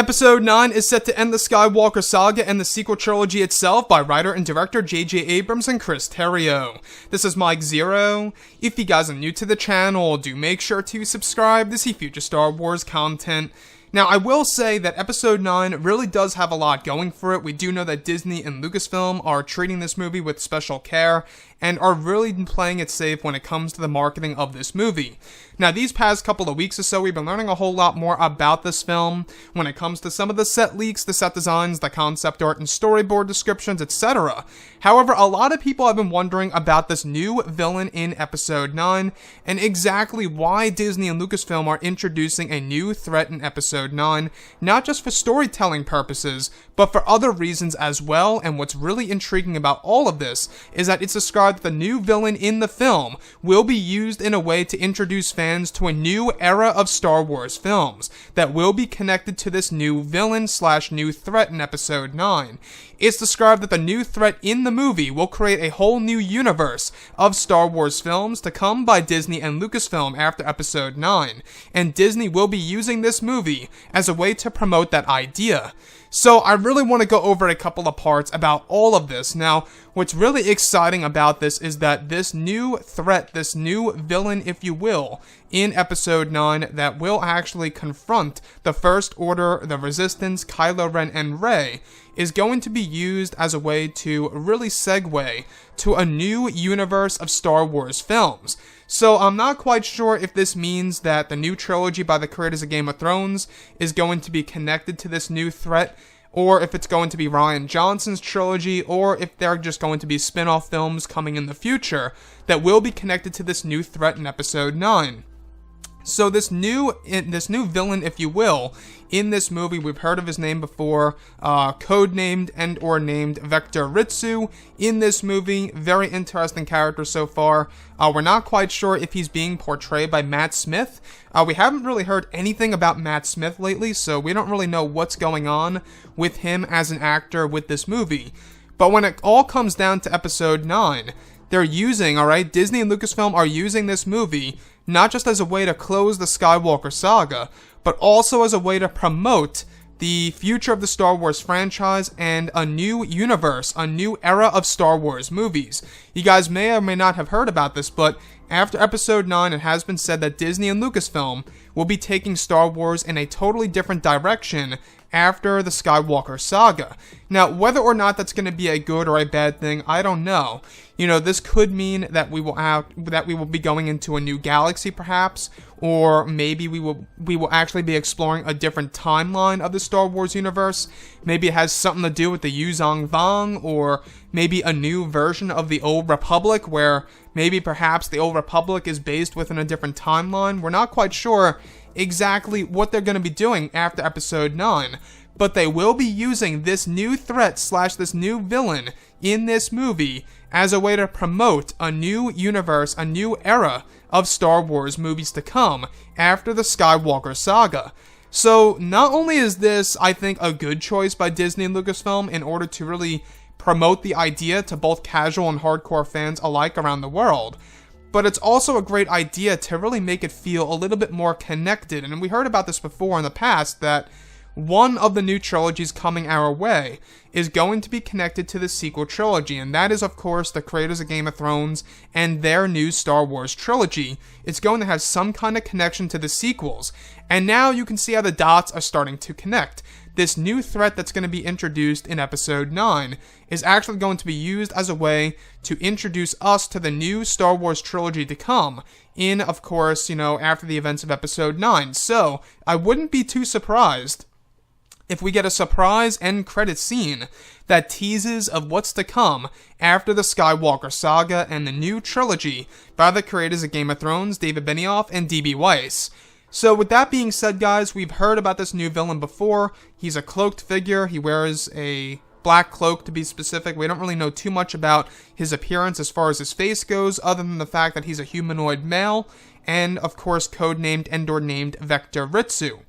Episode 9 is set to end the Skywalker saga and the sequel trilogy itself by writer and director J.J. Abrams and Chris Terrio. This is Mike Zero. If you guys are new to the channel, do make sure to subscribe to see future Star Wars content. Now, I will say that Episode 9 really does have a lot going for it. We do know that Disney and Lucasfilm are treating this movie with special care and are really playing it safe when it comes to the marketing of this movie. Now, these past couple of weeks or so, we've been learning a whole lot more about this film when it comes to some of the set leaks, the set designs, the concept art and storyboard descriptions, etc. However, a lot of people have been wondering about this new villain in Episode 9 and exactly why Disney and Lucasfilm are introducing a new threat in Episode 9, not just for storytelling purposes, but for other reasons as well. And what's really intriguing about all of this is that it's described that the new villain in the film will be used in a way to introduce fans to a new era of Star Wars films that will be connected to this new villain / new threat in Episode 9. It's described that the new threat in the movie will create a whole new universe of Star Wars films to come by Disney and Lucasfilm after Episode 9, and Disney will be using this movie as a way to promote that idea. So I really want to go over a couple of parts about all of this. Now, what's really exciting about this is that this new threat, this new villain, if you will, in Episode 9 that will actually confront the First Order, the Resistance, Kylo Ren, and Rey, is going to be used as a way to really segue to a new universe of Star Wars films. So I'm not quite sure if this means that the new trilogy by the creators of Game of Thrones is going to be connected to this new threat, or if it's going to be Rian Johnson's trilogy, or if they're just going to be spin-off films coming in the future that will be connected to this new threat in Episode 9. So this new villain, if you will, in this movie, we've heard of his name before, codenamed and or named Vector Ritsu. In this movie, very interesting character so far. We're not quite sure if he's being portrayed by Matt Smith. We haven't really heard anything about Matt Smith lately, so we don't really know what's going on with him as an actor with this movie. But when it all comes down to Episode 9, they're using, Disney and Lucasfilm are using this movie not just as a way to close the Skywalker saga, but also as a way to promote the future of the Star Wars franchise and a new universe, a new era of Star Wars movies. You guys may or may not have heard about this, but after Episode 9, it has been said that Disney and Lucasfilm will be taking Star Wars in a totally different direction after the Skywalker saga. Now, whether or not that's going to be a good or a bad thing, I don't know. You know, this could mean that we will be going into a new galaxy, perhaps, or maybe we will actually be exploring a different timeline of the Star Wars universe. Maybe it has something to do with the Yuzong Vong, or maybe a new version of the Old Republic, where maybe perhaps the Old Republic is based within a different timeline. We're not quite sure exactly what they're going to be doing after Episode 9, but they will be using this new threat / this new villain in this movie as a way to promote a new universe, a new era of Star Wars movies to come after the Skywalker saga. So not only is this, I think, a good choice by Disney and Lucasfilm in order to really promote the idea to both casual and hardcore fans alike around the world, but it's also a great idea to really make it feel a little bit more connected. And we heard about this before in the past, that one of the new trilogies coming our way is going to be connected to the sequel trilogy, and that is, of course, the creators of Game of Thrones and their new Star Wars trilogy. It's going to have some kind of connection to the sequels, and now you can see how the dots are starting to connect. This new threat that's going to be introduced in Episode 9 is actually going to be used as a way to introduce us to the new Star Wars trilogy to come in, of course, after the events of Episode 9. So, I wouldn't be too surprised if we get a surprise end credit scene that teases of what's to come after the Skywalker saga and the new trilogy by the creators of Game of Thrones, David Benioff and D.B. Weiss. So with that being said, guys, we've heard about this new villain before. He's a cloaked figure. He wears a black cloak, to be specific. We don't really know too much about his appearance as far as his face goes, other than the fact that he's a humanoid male, and of course codenamed and or named Vector Ritsu.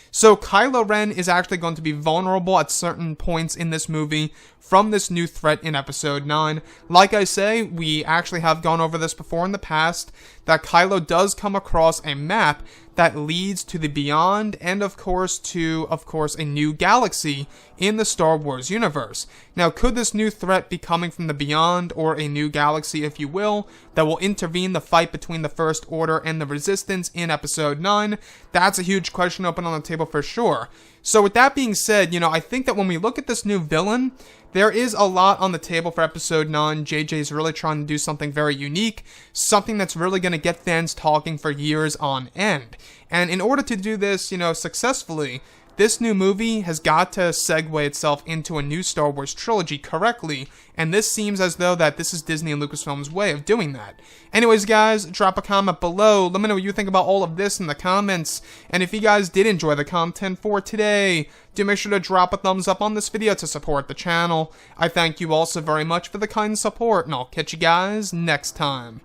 So Kylo Ren is actually going to be vulnerable at certain points in this movie from this new threat in Episode 9. Like I say, we actually have gone over this before in the past, that Kylo does come across a map that leads to the beyond and of course a new galaxy in the Star Wars universe. Now, could this new threat be coming from the beyond, or a new galaxy if you will, that will intervene the fight between the First Order and the Resistance in Episode 9? That's a huge question open on the table for sure. So with that being said, I think that when we look at this new villain, there is a lot on the table for Episode 9. JJ's really trying to do something very unique, something that's really going to get fans talking for years on end. And in order to do this, successfully, this new movie has got to segue itself into a new Star Wars trilogy correctly, and this seems as though that this is Disney and Lucasfilm's way of doing that. Anyways, guys, drop a comment below. Let me know what you think about all of this in the comments, and if you guys did enjoy the content for today, do make sure to drop a thumbs up on this video to support the channel. I thank you all so very much for the kind support, and I'll catch you guys next time.